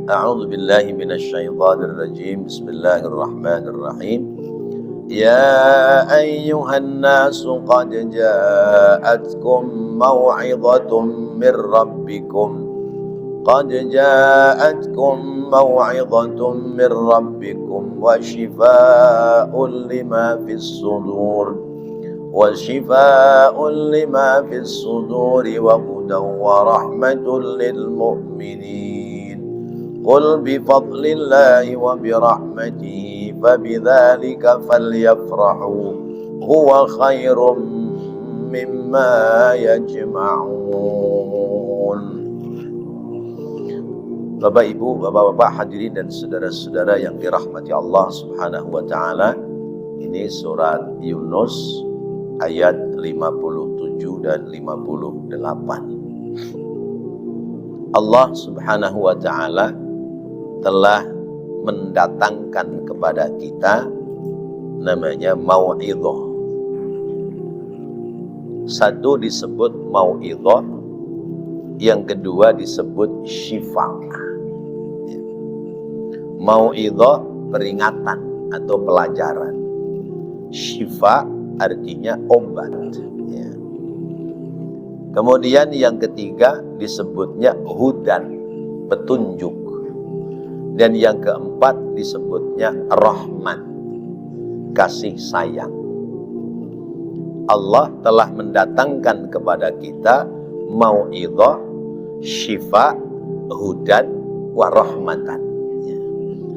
A'udzu billahi minasyaitonir rajim. Bismillahirrahmanirrahim. Ya ayyuhan nasu qad ja'atkum maw'izatun mir rabbikum wa shifaa'un lima fis sudur wa hudan wa rahmatun lil mu'minin. Qul bifadlillahi wa birahmatihi fabidzalika falyafrahu huwa khairum mimma yajma'un. Bapak Ibu, Bapak-bapak hadirin dan saudara-saudara yang dirahmati Allah Subhanahu wa taala. Ini surat Yunus ayat 57 dan 58. Allah Subhanahu wa taala telah mendatangkan kepada kita namanya mau'izah. Satu disebut mau'izah, yang kedua disebut syifa. Mau'izah peringatan atau pelajaran. Syifa artinya obat. Kemudian yang ketiga disebutnya hudan, petunjuk. Dan yang keempat disebutnya rahmat, kasih sayang. Allah telah mendatangkan kepada kita mau'izah, syifa, hudan, wa rahmatan.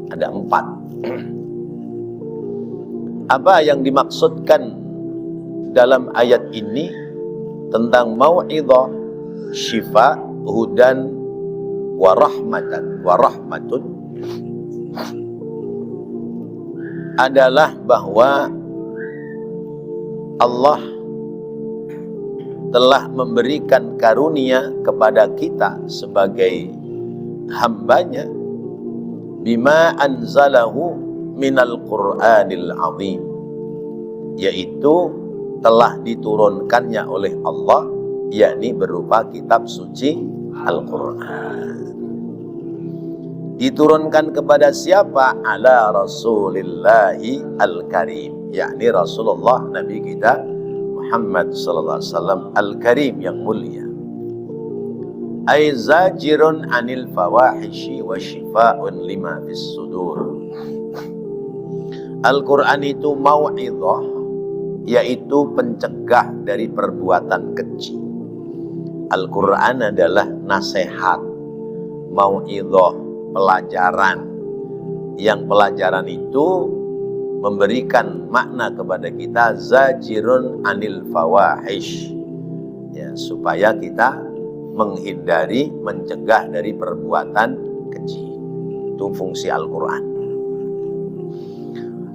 Ada 4. Apa yang dimaksudkan dalam ayat ini tentang mau'izah, syifa, hudan, wa rahmatun adalah bahwa Allah telah memberikan karunia kepada kita sebagai hambanya bima anzalahu minal Qur'anil azim, yaitu telah diturunkannya oleh Allah, yakni berupa kitab suci Al-Quran. Diturunkan kepada siapa? Ala Rasulillahi Al-Karim, yakni Rasulullah Nabi kita Muhammad sallallahu alaihi wasallam Al-Karim, yang mulia. Ay zajirun anil fawahishi wa shifa'un lima fis sudur. Al-Quran itu mau'izah, yaitu pencegah dari perbuatan keji. Al-Quran adalah nasihat, mau'izah, pelajaran. Yang pelajaran itu memberikan makna kepada kita zajirun anil fawahish, ya, supaya kita menghindari, mencegah dari perbuatan keji. Itu fungsi Al-Quran.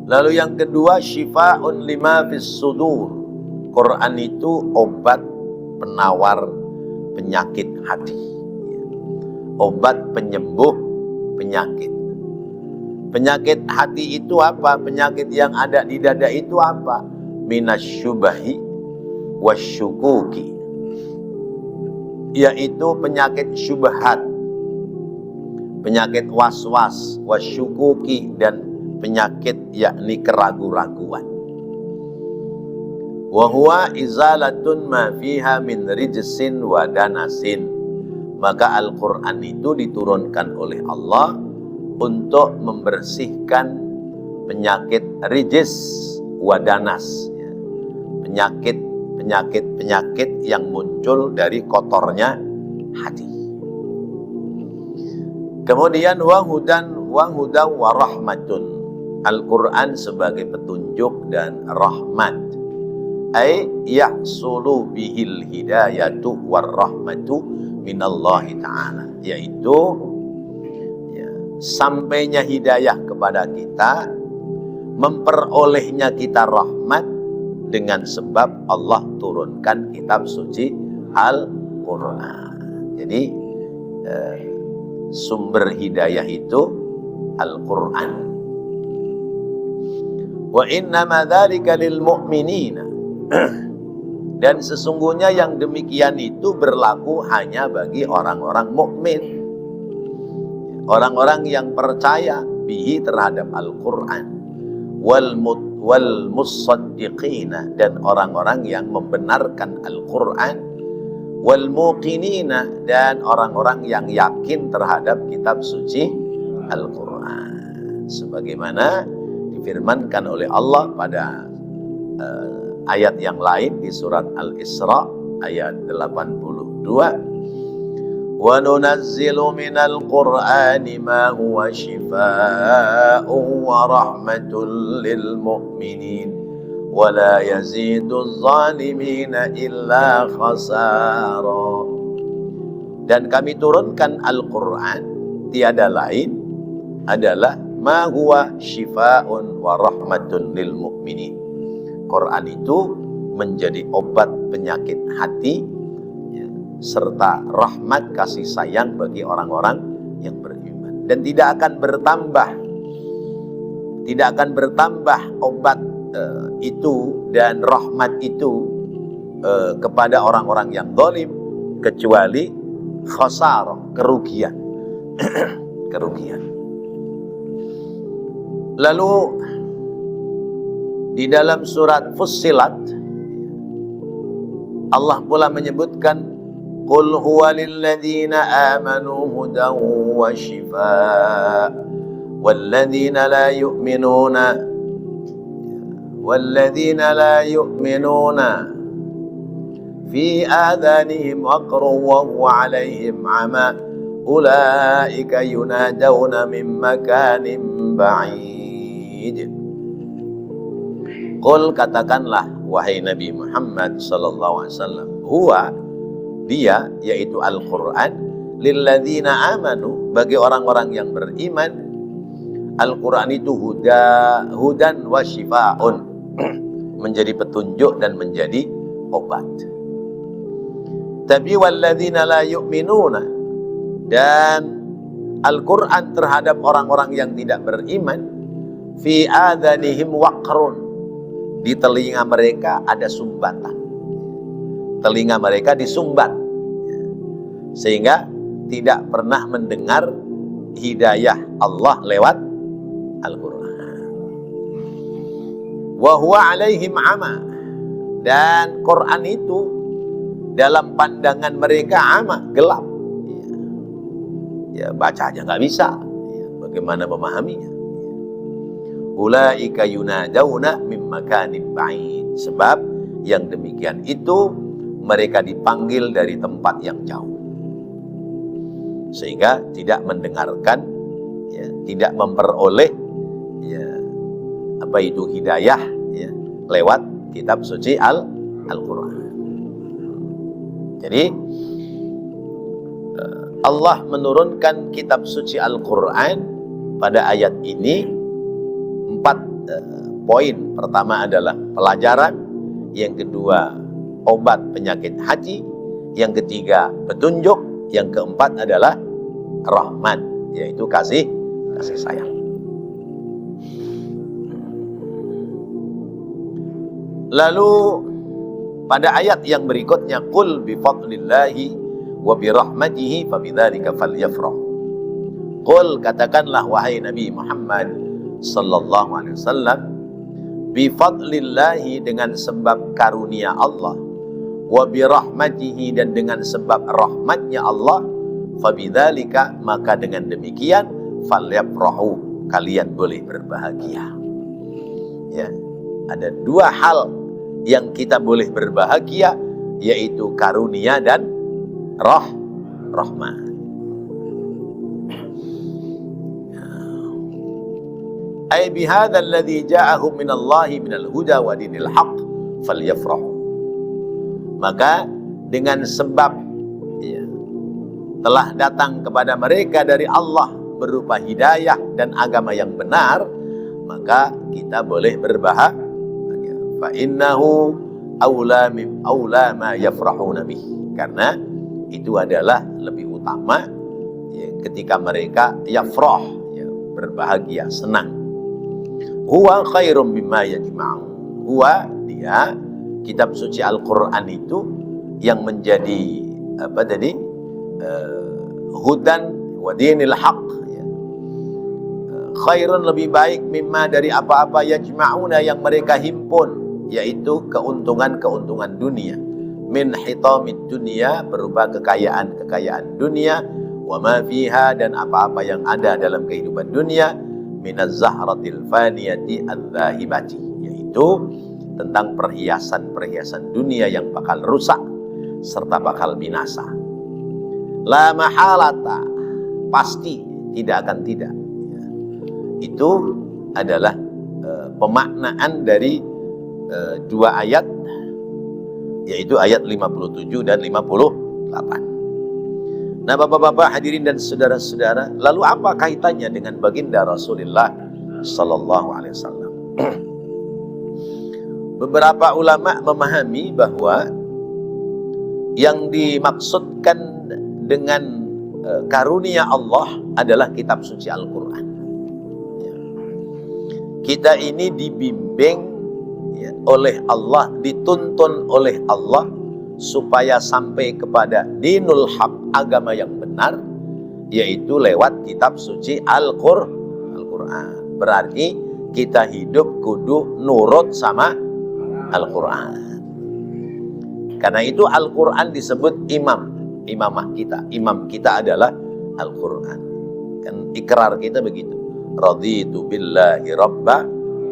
Lalu yang kedua, syifa'un lima fis sudur. Quran itu obat penawar penyakit hati, obat penyembuh penyakit. Penyakit hati itu apa? Penyakit yang ada di dada itu apa? Minasyubahi wasyukuki, yaitu penyakit syubhat, penyakit was-was, wasyukuki, dan penyakit yakni keraguan-raguan. Wa huwa izalatun ma fiha min rijsin wa danasin. Maka Al-Quran itu diturunkan oleh Allah untuk membersihkan penyakit rijis wa danas, penyakit yang muncul dari kotornya hati. Kemudian wa hudan wa rahmatun. Al-Quran sebagai petunjuk dan rahmat. Ay yahsulu bihil hidayatu war rahmatu minallahi ta'ala, yaitu sampainya hidayah kepada kita, memperolehnya kita rahmat dengan sebab Allah turunkan kitab suci Al-Quran. Jadi sumber hidayah itu Al-Quran. Wa innama dzalika lil mu'minina. Dan sesungguhnya yang demikian itu berlaku hanya bagi orang-orang mukmin. orang-orang yang percaya bihi terhadap Al-Quran, wal musaddiqina, dan orang-orang yang membenarkan Al-Quran, wal muqinina, dan orang-orang yang yakin terhadap kitab suci Al-Quran, sebagaimana difirmankan oleh Allah pada ayat yang lain di surat Al-Isra ayat 82. وَنُنَزِّلُ مِنَ الْقُرْآنِ مَا هُوَ شِفَاءٌ وَرَحْمَةٌ لِلْمُؤْمِنِينَ وَلَا يَزِيدُ الظَّالِمِينَ إِلَّا خَسَارًا. Dan kami turunkan Al-Quran, tiada lain adalah ma huwa shifaa'un wa rahmatun lil mu'minin. Quran itu menjadi obat penyakit hati serta rahmat kasih sayang bagi orang-orang yang beriman, dan tidak akan bertambah obat itu dan rahmat itu kepada orang-orang yang zalim kecuali khasarah, kerugian. kerugian. Lalu di dalam surat Fussilat Allah pula menyebutkan Qul huwa lilladzina amanu hudan wa shifaa walladzina la yu'minuna fi adhanihim waqrun wa huwa 'alaihim 'ama ulaika yunadawna min makanin ba'id. Qul, katakanlah wahai Nabi Muhammad sallallahu alaihi wasallam, huwa, dia, yaitu Al-Quran, lilladzina amanu, bagi orang-orang yang beriman. Al-Quran itu hudan wa shifaa'un, menjadi petunjuk dan menjadi obat. Tapi walladzina la yu'minuna, dan Al-Quran terhadap orang-orang yang tidak beriman, fi adhanihim waqrun, di telinga mereka ada sumbatan. Telinga mereka disumbat, sehingga tidak pernah mendengar hidayah Allah lewat Al-Quran. Wa huwa 'alaihim 'ama, dan Quran itu dalam pandangan mereka ama, gelap. Ya, baca aja nggak bisa. Ya, bagaimana memahaminya? Ulaika yunadawna min makanin ba'id, sebab yang demikian itu mereka dipanggil dari tempat yang jauh, sehingga tidak mendengarkan, ya, tidak memperoleh, ya, apa itu hidayah, ya, lewat kitab suci Al-Quran. Jadi Allah menurunkan kitab suci Al-Quran pada ayat ini 4 poin. Pertama adalah pelajaran, yang kedua obat penyakit hati, yang ketiga petunjuk, yang keempat adalah rahmat, yaitu kasih sayang. Lalu pada ayat yang berikutnya, qul bi fadlillahi wa bi rahmatihi fabidzalika falyafrah. Qul, katakanlah wahai Nabi Muhammad sallallahu alaihi wasallam, bi fadlillahi, dengan sebab karunia Allah, wa bi rahmatihi, dan dengan sebab rahmatnya Allah, fabidzalika, maka dengan demikian, falyafrahu, kalian boleh berbahagia. Ya, ada 2 hal yang kita boleh berbahagia, yaitu karunia dan rahmat. Ay bihadza alladhi ja'ahum minallahi minal huda wa dinil haqq falyafrahu. Maka dengan sebab, ya, telah datang kepada mereka dari Allah berupa hidayah dan agama yang benar, maka kita boleh berbahagia. Fa innahu aula ma yafrahuna bih, karena itu adalah lebih utama, ya, ketika mereka yafrah, ya, berbahagia, senang. Huwa khairum mimma yajma'un. Huwa, dia, kitab suci Al-Quran itu yang menjadi apa tadi, hudan wa dinil haq, ya, khairun lebih baik mimma dari apa-apa yajma'una yang mereka himpun, yaitu keuntungan-keuntungan dunia. Min hitamid dunia berupa kekayaan-kekayaan dunia, wa ma fiha dan apa-apa yang ada dalam kehidupan dunia, minaz zahratil faniyati adzahibati, yaitu tentang perhiasan-perhiasan dunia yang bakal rusak serta bakal binasa. La mahalata, pasti tidak akan tidak. Itu adalah pemaknaan dari dua ayat, yaitu ayat 57 dan 58. Nah, bapak-bapak hadirin dan saudara-saudara, lalu apa kaitannya dengan baginda Rasulullah Sallallahu Alaihi Wasallam? Beberapa ulama memahami bahwa yang dimaksudkan dengan karunia Allah adalah kitab suci Al-Quran. Kita ini dibimbing oleh Allah, dituntun oleh Allah supaya sampai kepada dinul haq, agama yang benar, yaitu lewat kitab suci Al-Quran. Berarti kita hidup kudu nurut sama Al-Quran. Karena itu Al-Quran disebut imamah kita. Imam kita adalah Al-Quran. Kan ikrar kita begitu. Raditu billahi rabba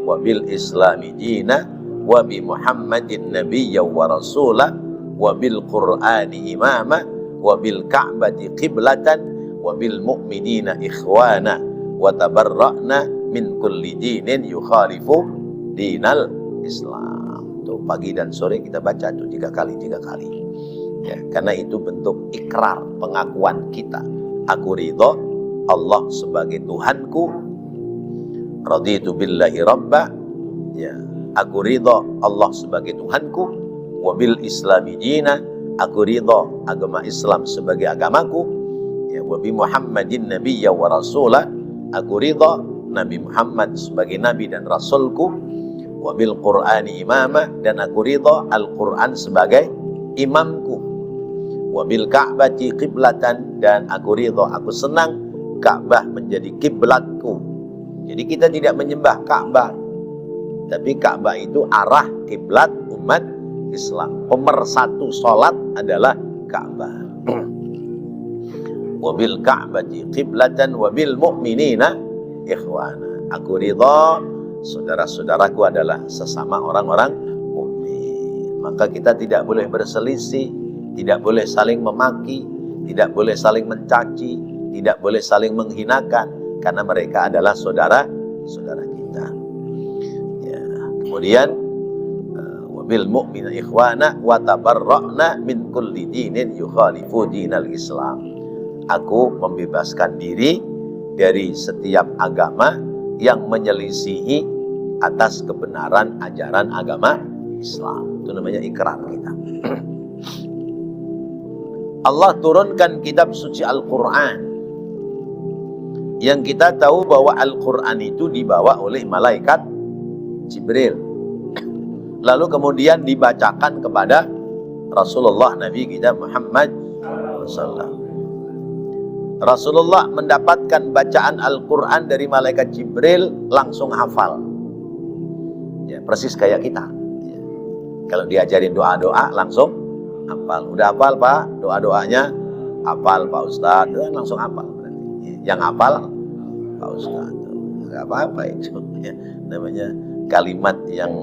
wa bil islami dina wa bi Muhammadin nabiyya wa rasula wa bil Qur'ani imama wa bil Ka'bati qiblatan wa bil mu'minina ikhwana wa tabarra'na min kulli dinin yukhalifu dinal Islam. Tuh, pagi dan sore kita baca tuh 3 kali. Ya, karena itu bentuk ikrar, pengakuan kita. Aku ridho Allah sebagai Tuhanku. Raditu billahi rabba, ya, aku ridho Allah sebagai Tuhanku. Wabil islami dina, aku ridho agama Islam sebagai agamaku. Ya, wabi Muhammadin nabiyya wa rasulah, aku ridho Nabi Muhammad sebagai nabi dan rasulku. Wabil Qur'ani imama, dan aku ridho Al-Quran sebagai imamku. Wabil Ka'bati qiblatan, dan aku ridho, aku senang Ka'bah menjadi kiblatku. Jadi kita tidak menyembah Ka'bah, tapi Ka'bah itu arah kiblat umat Islam. Pemersatu sholat adalah Ka'bah. Wabil Ka'bati qiblatan wabil mu'minina ikhwana. Aku ridha saudara-saudaraku adalah sesama orang-orang mukmin. Maka kita tidak boleh berselisih, tidak boleh saling memaki, tidak boleh saling mencaci, tidak boleh saling menghinakan, karena mereka adalah saudara-saudara kita. Ya, kemudian wabil mu'mina ikhwana wa tabarra'na min kulli dinin yukhalifu dinal Islam. Aku membebaskan diri dari setiap agama yang menyelisihi atas kebenaran ajaran agama Islam. Itu namanya ikrar kita. Allah turunkan kitab suci Al-Quran, yang kita tahu bahwa Al-Quran itu dibawa oleh malaikat Jibril, lalu kemudian dibacakan kepada Rasulullah Nabi kita Muhammad SAW. Rasulullah mendapatkan bacaan Al-Quran dari malaikat Jibril, langsung hafal. Ya, persis kayak kita. Ya. Kalau diajarin doa-doa langsung hafal. Udah hafal Pak, doa-doanya hafal Pak Ustadz, langsung hafal. Yang hafal Pak Ustadz, nggak apa-apa itu. Ya, namanya kalimat yang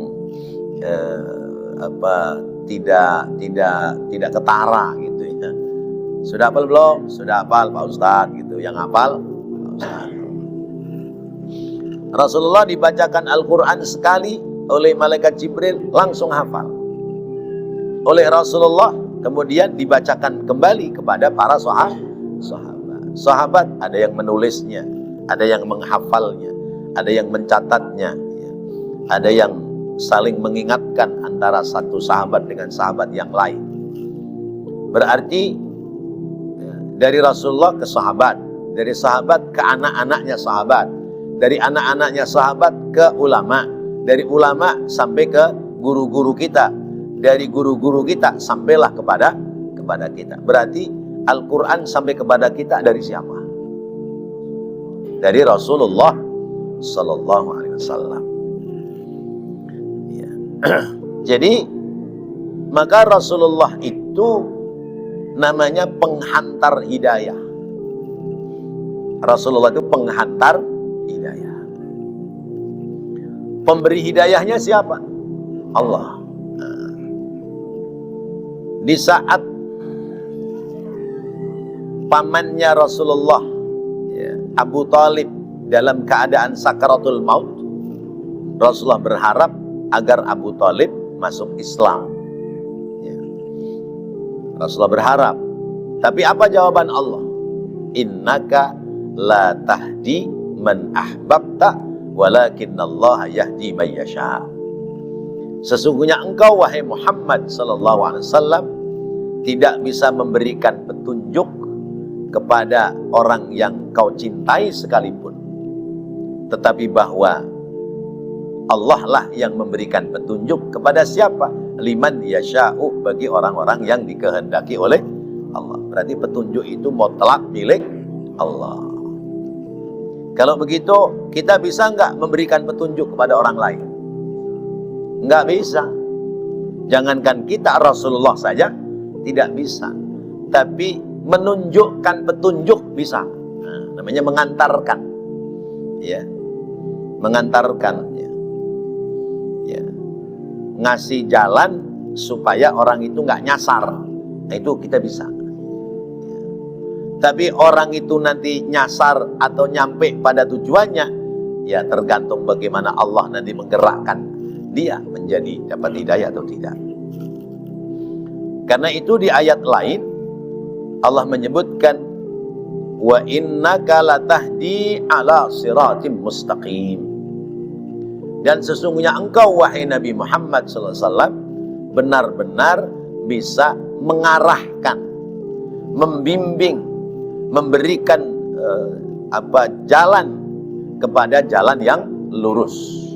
tidak ketara gitu ya. Sudah hafal belum? Sudah hafal Pak Ustadz gitu. Yang hafal Pak Ustadz. Rasulullah dibacakan Al-Quran sekali oleh malaikat Jibril, langsung hafal. Oleh Rasulullah kemudian dibacakan kembali kepada para sahabat. Sahabat ada yang menulisnya, ada yang menghafalnya, ada yang mencatatnya, ya. Ada yang saling mengingatkan antara satu sahabat dengan sahabat yang lain. Berarti ya, dari Rasulullah ke sahabat, dari sahabat ke anak-anaknya sahabat, dari anak-anaknya sahabat ke ulama, dari ulama sampai ke guru-guru kita, dari guru-guru kita sampailah kepada kita. Berarti Al-Quran sampai kepada kita dari siapa? Dari Rasulullah sallallahu alaihi wasallam. Ya. Jadi maka Rasulullah itu namanya penghantar hidayah. Rasulullah itu penghantar hidayah. Pemberi hidayahnya siapa? Allah. Di saat pamannya Rasulullah, ya, Abu Talib dalam keadaan sakaratul maut, Rasulullah berharap agar Abu Talib masuk Islam. Ya. Rasulullah berharap. Tapi apa jawaban Allah? Innaka la tahdi man ahbabta walakinnallaha yahdi man yasha. Sesungguhnya engkau wahai Muhammad sallallahu alaihi wasallam tidak bisa memberikan petunjuk kepada orang yang kau cintai sekalipun, tetapi bahwa Allah lah yang memberikan petunjuk kepada siapa? Liman yasha'u, bagi orang-orang yang dikehendaki oleh Allah. Berarti petunjuk itu mutlak milik Allah. Kalau begitu, kita bisa nggak memberikan petunjuk kepada orang lain? Nggak bisa. Jangankan kita, Rasulullah saja tidak bisa. Tapi menunjukkan petunjuk bisa. Nah, namanya mengantarkan. Ya. Mengantarkan. Ya. Ya. Ngasih jalan supaya orang itu nggak nyasar. Nah, itu kita bisa. Ya. Tapi orang itu nanti nyasar atau nyampe pada tujuannya, ya tergantung bagaimana Allah nanti menggerakkan dia menjadi dapat hidayah atau tidak. Karena itu di ayat lain Allah menyebutkan wa innaka latahdi ala siratim mustaqim. Dan sesungguhnya engkau wahai Nabi Muhammad SAW benar-benar bisa mengarahkan, membimbing, memberikan jalan kepada jalan yang lurus.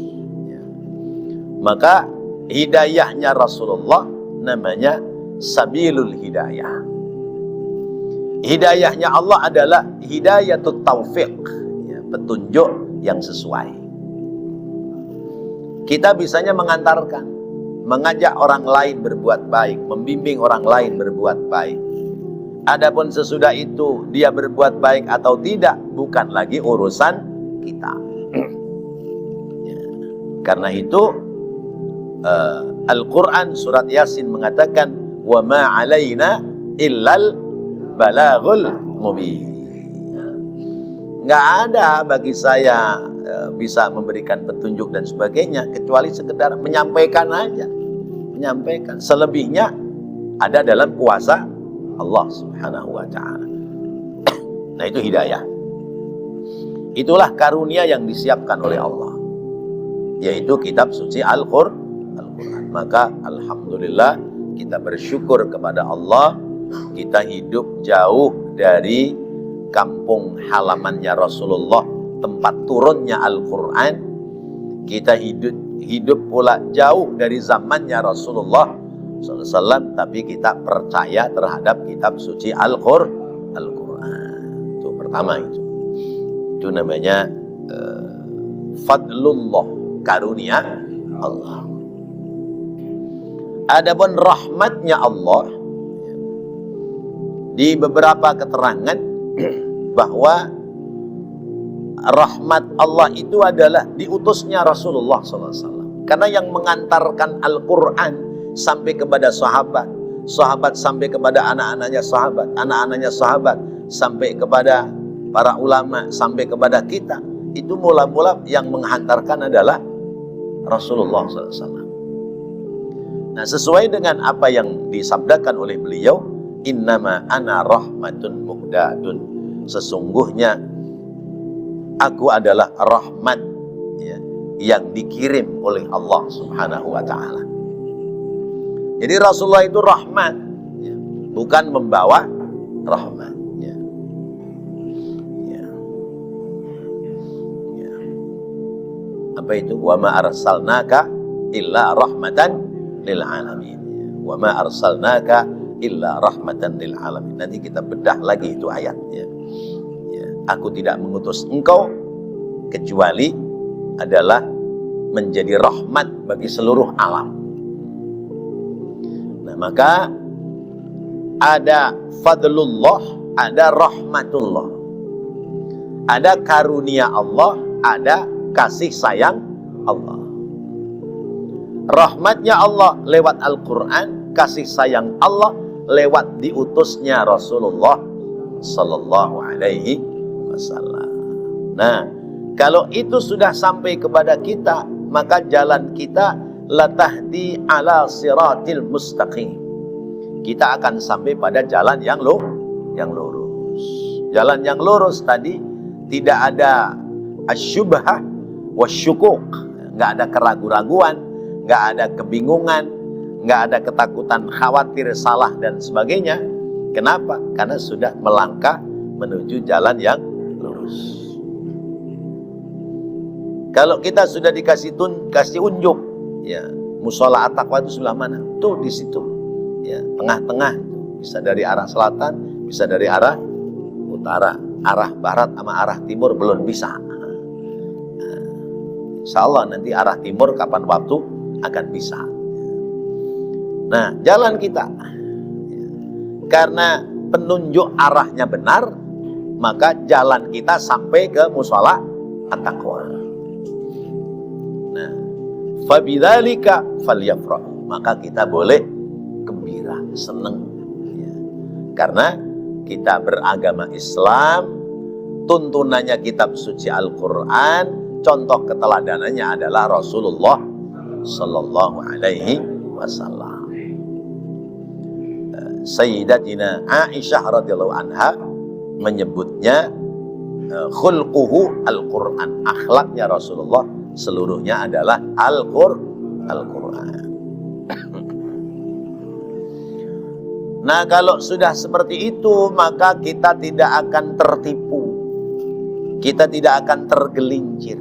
Maka hidayahnya Rasulullah namanya sabilul hidayah. Hidayahnya Allah adalah hidayatut taufiq, ya, petunjuk yang sesuai. Kita bisanya mengantarkan, mengajak orang lain berbuat baik, membimbing orang lain berbuat baik. Adapun sesudah itu dia berbuat baik atau tidak bukan lagi urusan kita. Ya. Karena itu Al-Quran surat Yasin mengatakan wa ma alaina illal balaghul mubin. Nggak ada bagi saya bisa memberikan petunjuk dan sebagainya kecuali sekedar menyampaikan aja, menyampaikan. Selebihnya ada dalam kuasa Allah Subhanahu wa taala. Nah, itu hidayah. Itulah karunia yang disiapkan oleh Allah, yaitu kitab suci Al-Quran. Maka alhamdulillah kita bersyukur kepada Allah, kita hidup jauh dari kampung halamannya Rasulullah, tempat turunnya Al-Quran. Kita hidup pula jauh dari zamannya Rasulullah SAW, tapi kita percaya terhadap kitab suci Al-Quran. Itu pertama, itu namanya fadlullah, karunia Allah. Adapun rahmatnya Allah, di beberapa keterangan bahwa rahmat Allah itu adalah diutusnya Rasulullah SAW. Karena yang mengantarkan Al-Quran sampai kepada sahabat, sahabat sampai kepada anak-anaknya sahabat, anak-anaknya sahabat sampai kepada para ulama, sampai kepada kita, itu mula-mula yang menghantarkan adalah Rasulullah SAW. Nah, sesuai dengan apa yang disabdakan oleh beliau, innama ana rahmatun muhdadun, sesungguhnya aku adalah rahmat, ya, yang dikirim oleh Allah Subhanahu wa taala. Jadi Rasulullah itu rahmat, ya, bukan membawa rahmat, ya. Ya. Ya. Apa itu? Wa ma arsalnaka illa rahmatan lil alamin. Wa ma arsalnaka illa rahmatan lil alamin. Nanti kita bedah lagi itu ayatnya. Ya. Aku tidak mengutus engkau kecuali adalah menjadi rahmat bagi seluruh alam. Nah, maka ada fadlullah, ada rahmatullah, ada karunia Allah, ada kasih sayang Allah. Rahmatnya Allah lewat Al-Quran, kasih sayang Allah lewat diutusnya Rasulullah Sallallahu Alaihi Wasallam. Nah, kalau itu sudah sampai kepada kita, maka jalan kita latahdi ala siratil mustaqim. Kita akan sampai pada jalan yang lurus. Jalan yang lurus tadi tidak ada asyubhah wasyukuk, nggak ada keraguan-raguan, nggak ada kebingungan, nggak ada ketakutan, khawatir, salah dan sebagainya. Kenapa? Karena sudah melangkah menuju jalan yang lurus. Kalau kita sudah kasih unjuk, ya, musola at-taqwa itu sebelah mana? Tuh di situ, ya, tengah-tengah. Bisa dari arah selatan, bisa dari arah utara, arah barat sama arah timur belum bisa. Insya Allah nanti arah timur kapan waktu akan bisa. Nah, jalan kita, karena penunjuk arahnya benar, maka jalan kita sampai ke musola at-taqwa. Nah, fabidzalika falyafrahu, maka kita boleh gembira, senang, ya. Karena kita beragama Islam, tuntunannya kitab suci Al-Quran, contoh keteladanannya adalah Rasulullah Sallallahu Alaihi Wasallam. Sayyidatina Aisyah radhiyallahu anha menyebutnya khulquhu Al-Quran, akhlaknya Rasulullah seluruhnya adalah Al-Quran. Nah, kalau sudah seperti itu, maka kita tidak akan tertipu, kita tidak akan tergelincir,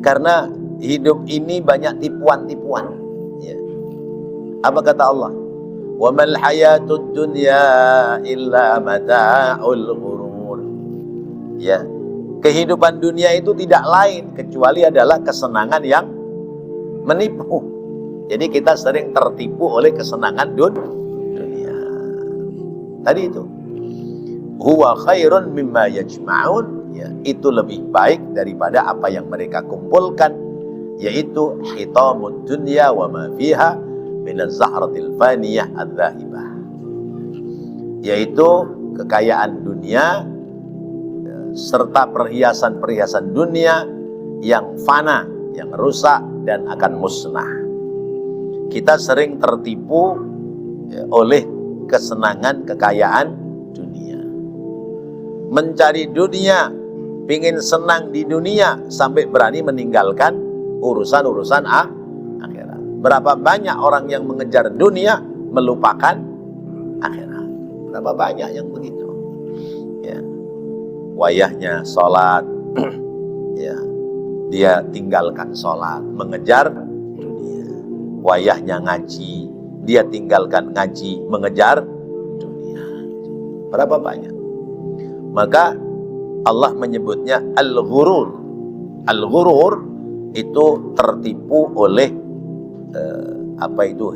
karena hidup ini banyak tipuan-tipuan, ya. Apa kata Allah? Wa mal hayatud dunya illa mata'ul ghurur. Ya, kehidupan dunia itu tidak lain kecuali adalah kesenangan yang menipu. Jadi kita sering tertipu oleh kesenangan dunia. Tadi itu, huwa khairun mimma yajma'un, ya, itu lebih baik daripada apa yang mereka kumpulkan, yaitu hitamud dunya wa ma fiha min az-zahratil faniyah adz-dzahibah, yaitu kekayaan dunia serta perhiasan-perhiasan dunia yang fana, yang rusak dan akan musnah. Kita sering tertipu, ya, oleh kesenangan kekayaan dunia, mencari dunia, pingin senang di dunia sampai berani meninggalkan urusan-urusan akhirat. Berapa banyak orang yang mengejar dunia melupakan akhirat? Berapa banyak yang begitu? Ya, wayahnya sholat, ya, dia tinggalkan sholat, mengejar dunia. Wayahnya ngaji, dia tinggalkan ngaji, mengejar dunia. Berapa banyak? Maka Allah menyebutnya al-ghurur. Al-ghurur itu tertipu oleh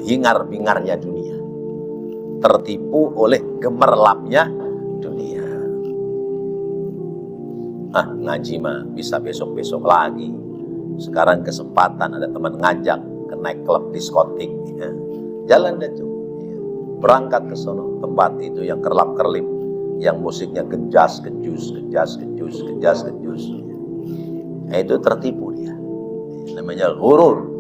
hingar-bingarnya dunia, tertipu oleh gemerlapnya dunia. Ngaji mah bisa besok-besok lagi. Sekarang kesempatan ada teman ngajak ke night club, diskotik, ya. Jalan dah tuh, ya. Berangkat ke sono, tempat itu yang kerlap-kerlip, yang musiknya kejas, kejus. Itu tertipu dia. Namanya ghurur.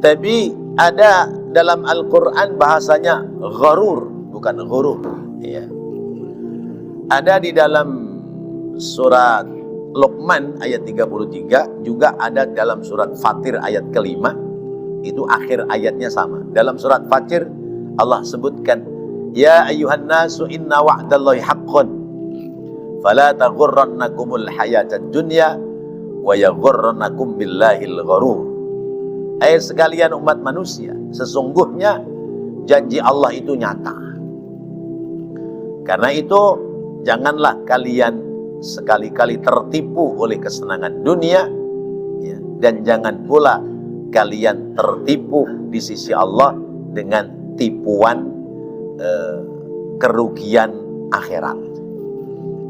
Tapi ada dalam Al-Quran bahasanya gharur, bukan ghurur. Ya. Ada di dalam surat Luqman ayat 33, juga ada dalam surat Fatir ayat kelima. Itu akhir ayatnya sama. Dalam surat Fatir Allah sebutkan, ya ayyuhan nasu inna wa'dallahi haqqun fala taghurrannakumul hayatad dunya wa yaghurrannakum billahil gharur. Hai sekalian umat manusia, sesungguhnya janji Allah itu nyata. Karena itu janganlah kalian sekali-kali tertipu oleh kesenangan dunia, ya, dan jangan pula kalian tertipu di sisi Allah dengan tipuan kerugian akhirat.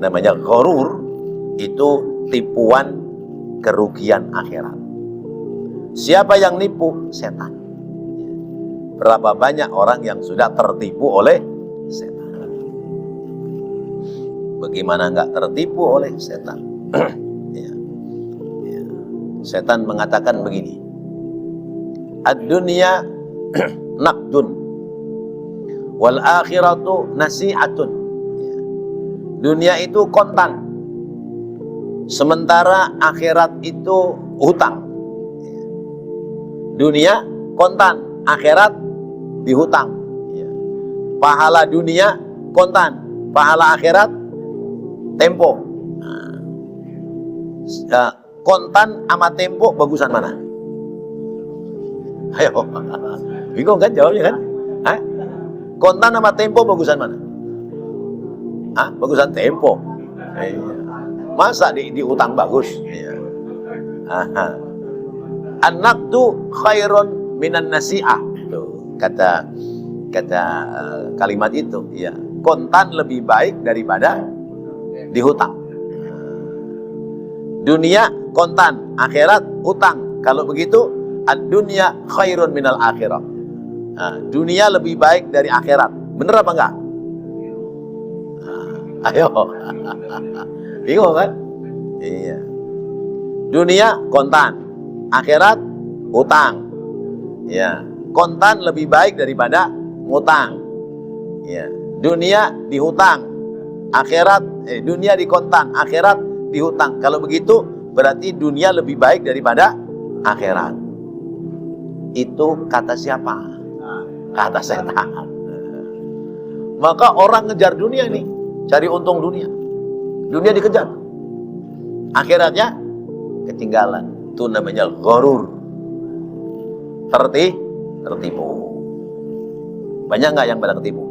Namanya gharur, itu tipuan kerugian akhirat. Siapa yang nipu? Setan. Berapa banyak orang yang sudah tertipu oleh setan? Bagaimana nggak tertipu oleh setan? Ya. Ya. Setan mengatakan begini, ad-dunya naqdun wal akhiratu nasi'atun. Ya. Dunia itu kontan, sementara akhirat itu hutang. Ya. Dunia kontan, akhirat dihutang. Ya. Pahala dunia kontan, pahala akhirat tempo. Nah, kontan sama tempo bagusan mana? Ayo, bingung kan jawabnya kan? Hah? Kontan sama tempo bagusan mana? Hah? Bagusan tempo. Masa diutang bagus? An-naqdu khairun minan nasi'ah. Kata kalimat itu, ya. Kontan lebih baik daripada dihutang. Dunia kontan, akhirat hutang. Kalau begitu, ad-dunya khairun minal akhirah. Nah, dunia lebih baik dari akhirat. Bener apa enggak? Ayo. Bingung kan? Iya. Dunia kontan, akhirat hutang. Ya, kontan lebih baik daripada ngutang. Ya, dunia dihutang, dunia dikontan, akhirat dihutang. Kalau begitu berarti dunia lebih baik daripada akhirat. Itu kata siapa? Kata setan. Maka orang ngejar dunia nih, cari untung dunia. Dunia dikejar, akhiratnya ketinggalan. Itu namanya gharur, tertipu. Banyak nggak yang pada ketipu?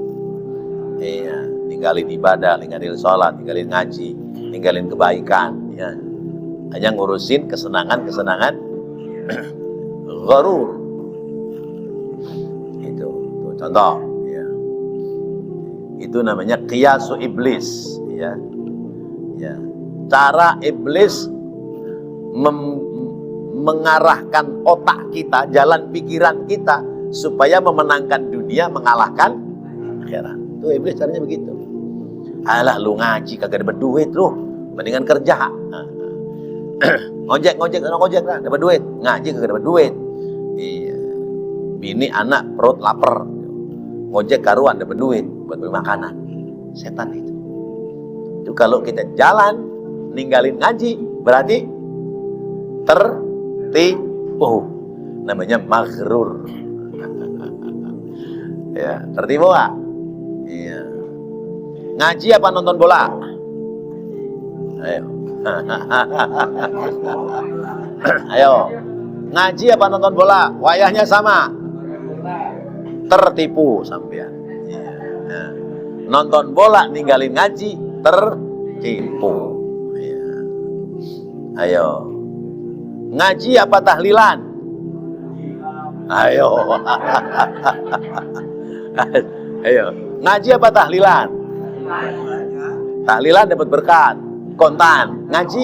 Iya, ninggalin ibadah, ninggalin sholat, ninggalin ngaji, ninggalin kebaikan, ya. Hanya ngurusin kesenangan gharur. Itu contoh, ya. Itu namanya qiyasu iblis, ya. Ya. Cara iblis mengarahkan otak kita, jalan pikiran kita supaya memenangkan dunia, mengalahkan akhirat. Itu iblis caranya begitu. Alah, lu ngaji kagak dapat duit lu, mendingan kerja. ngojek lah, dapat duit. Ngaji kagak dapat duit. Iya. Bini anak perut lapar, ngojek karuan dapat duit buat beli makanan. Setan itu. Itu kalau kita jalan ninggalin ngaji berarti tertipu. Namanya maghrur. Ya, tertipu gak? Iya. Ngaji apa nonton bola? Ayo. Ayo. Ngaji apa nonton bola? Wayahnya sama. Tertipu sampean. Ya. Nonton bola ninggalin ngaji, tertipu. Ya. Ayo. Ngaji apa tahlilan? Ayo. Ayo. Ngaji apa tahlilan? Tahlilan dapat berkat, kontan. Ngaji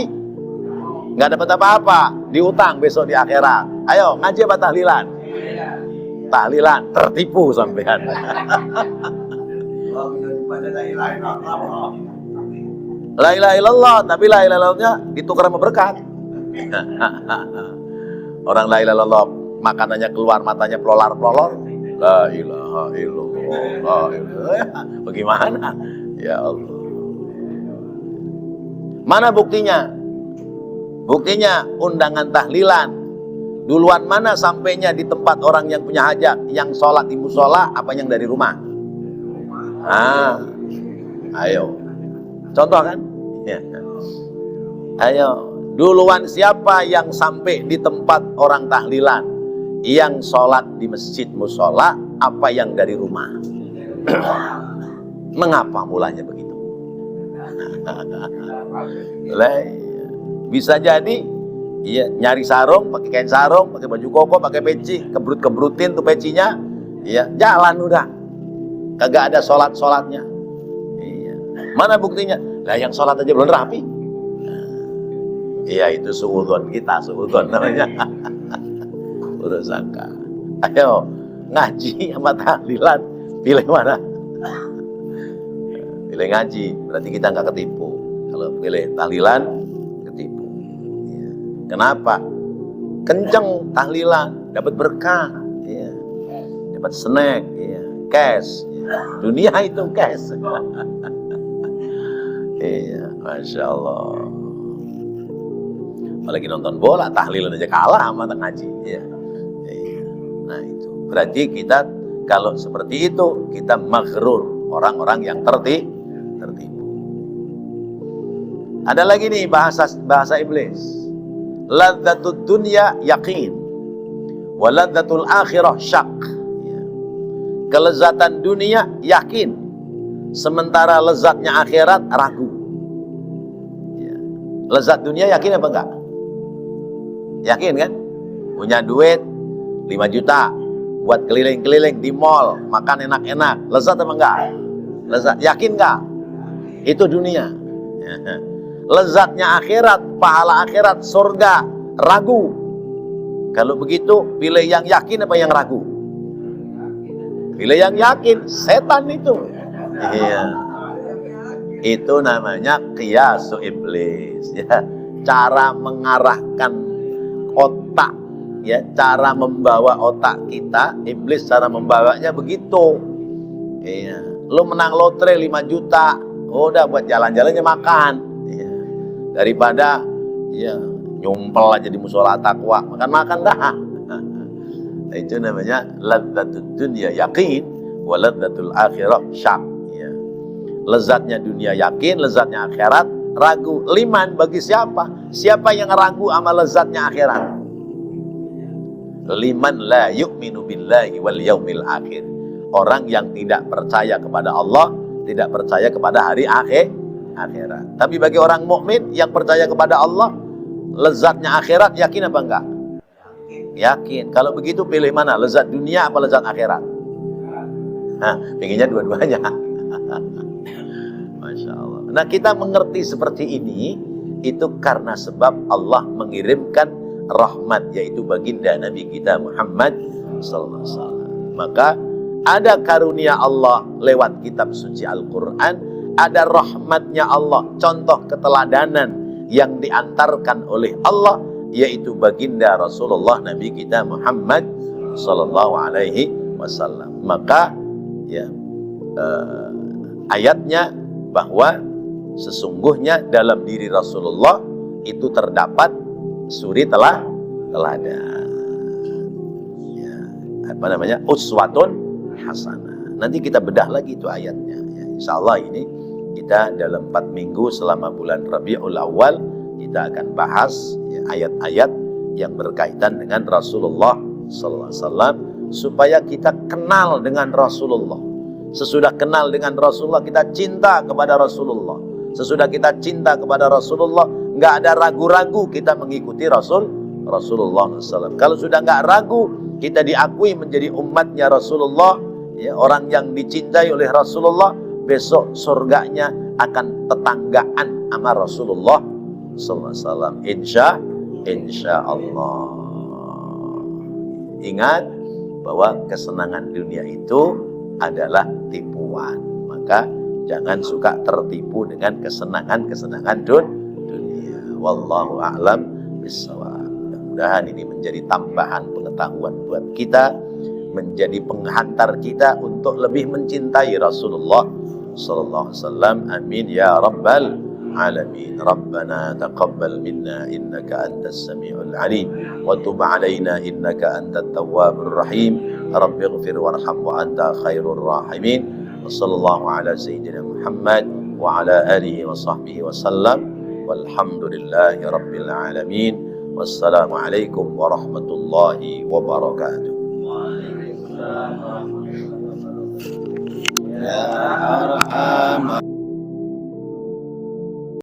nggak dapat apa-apa, diutang besok di akhirat. Ayo, ngaji apa tahlilan? Tahlilan, tertipu sampean. La ilaha illallah, tapi la ilaha illallahnya ditukar sama berkat. Orang la ilaha illallah makanannya keluar matanya pelolor-pelolor. La ilaha illallah. Bagaimana? Ya Allah. Mana buktinya? Buktinya undangan tahlilan. Duluan mana sampainya di tempat orang yang punya hajat, yang sholat di musola apa yang dari rumah? Ayo. Contoh kan? Ya. Ayo. Duluan siapa yang sampai di tempat orang tahlilan? Yang sholat di masjid musola apa yang dari rumah? Mengapa mulanya begitu? Bisa jadi iya, nyari sarung, pakai kain sarung, pakai baju koko, pakai peci, kebrut-kebrutin tuh pecinya, iya, jalan udah, kagak ada sholat-sholatnya. Iya. Mana buktinya? Lah yang sholat aja belum rapi. Iya, itu suudzon kita, suudzon namanya. Udah sangka. Ayo ngaji sama tahlilan, pilih mana? Pilih ngaji, berarti kita nggak ketipu. Kalau pilih tahlilan, ketipu. Ya. Kenapa? Kenceng tahlilan, dapat berkah, ya. Dapat snack, ya. Cash, ya. Dunia itu cash. Iya, masya Allah. Apalagi nonton bola, tahlilan aja kalah sama ngaji. Ya. Iya. Nah itu, berarti kita kalau seperti itu kita maghrur, orang-orang yang tertipu. Ada lagi nih bahasa iblis. Ladzatud dunya yaqin, wa ladzatul akhirah syak. Ya. Kelezatan dunia yakin, sementara lezatnya akhirat ragu. Ya. Lezat dunia yakin apa enggak? Yakin kan? Punya duit 5 juta buat keliling-keliling di mall, makan enak-enak, lezat apa enggak? Lezat, yakin enggak? Itu dunia. Ya. Lezatnya akhirat, pahala akhirat, surga, ragu. Kalau begitu, pilih yang yakin apa yang ragu? Pilih yang yakin, setan itu. Iya. Itu namanya qiyasu iblis. Ya. Cara mengarahkan otak, ya, cara membawa otak kita, iblis cara membawanya begitu. Iya. Lu menang lotre 5 juta, udah buat jalan-jalannya makan. Daripada ya nyumpel aja di musola takwa, makan-makan dah. Nah, itu namanya ladzatud dunya yaqin wa ladzatul akhirah syak. Ya. Lezatnya dunia yakin, lezatnya akhirat ragu. Liman bagi siapa? Siapa yang ragu sama lezatnya akhirat? Liman la yu'minu billahi wal yaumil akhir. Orang yang tidak percaya kepada Allah, tidak percaya kepada hari akhirat. Tapi bagi orang mukmin yang percaya kepada Allah, lezatnya akhirat yakin apa enggak? Yakin. Kalau begitu pilih mana? Lezat dunia apa lezat akhirat? Nah, pengennya dua-duanya. Masya Allah. Nah, kita mengerti seperti ini itu karena sebab Allah mengirimkan rahmat, yaitu baginda Nabi kita Muhammad sallallahu alaihi wasallam. Maka ada karunia Allah lewat kitab suci Al-Quran, ada rahmatnya Allah, contoh keteladanan yang diantarkan oleh Allah, yaitu baginda Rasulullah Nabi kita Muhammad sallallahu alaihi wasallam. Maka ya ayatnya bahwa sesungguhnya dalam diri Rasulullah itu terdapat suri teladan. Ya, apa namanya? Uswatun hasanah. Nanti kita bedah lagi itu ayatnya. Ya, insyaallah ini kita dalam 4 minggu selama bulan Rabiul Awal kita akan bahas ya, ayat-ayat yang berkaitan dengan Rasulullah sallallahu alaihi wasallam supaya kita kenal dengan Rasulullah. Sesudah kenal dengan Rasulullah kita cinta kepada Rasulullah. Sesudah kita cinta kepada Rasulullah, nggak ada ragu-ragu kita mengikuti Rasulullah SAW. Kalau sudah nggak ragu, kita diakui menjadi umatnya Rasulullah, ya, orang yang dicintai oleh Rasulullah. Besok surganya akan tetanggaan sama Rasulullah SAW. Insya Allah. Ingat bahwa kesenangan dunia itu adalah tipuan. Maka jangan suka tertipu dengan kesenangan dunia. Wallahu a'lam bishawab. Mudah-mudahan ini menjadi tambahan pengetahuan buat kita, menjadi penghantar kita untuk lebih mencintai Rasulullah sallallahu alaihi wasallam. Amin ya rabbal alamin. Rabbana taqabbal minna innaka antas samiul alim wa tub alaina innaka antat tawwabur rahim. Rabbighfir warham wa anta khairur rahimin. Wassallallahu ala sayyidina Muhammad wa ala alihi wa sahbihi wasallam. Walhamdulillahi rabbil alamin. Wassalamu alaikum warahmatullahi wabarakatuh. Ya Arhamar